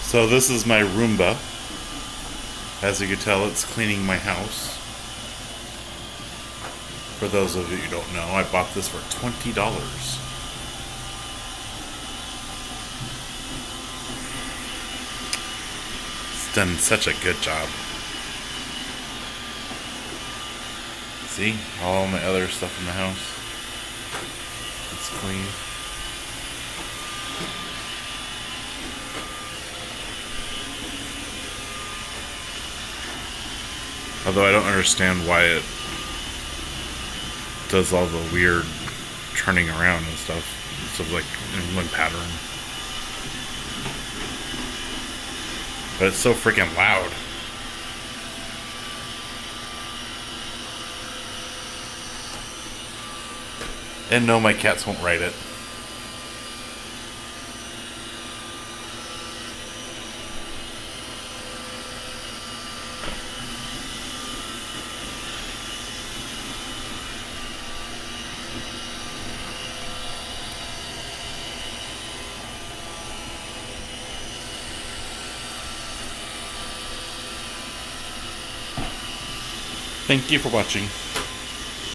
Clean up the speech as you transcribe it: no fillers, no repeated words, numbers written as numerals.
So this is my Roomba. As you can tell, it's cleaning my house. For those of you who don't know, I bought this for $20. It's done such a good job. See? All my other stuff in the house. It's clean. Although I don't understand why it does all the weird turning around and stuff. It's like in one pattern. But it's so freaking loud. And no, my cats won't ride it. Thank you for watching.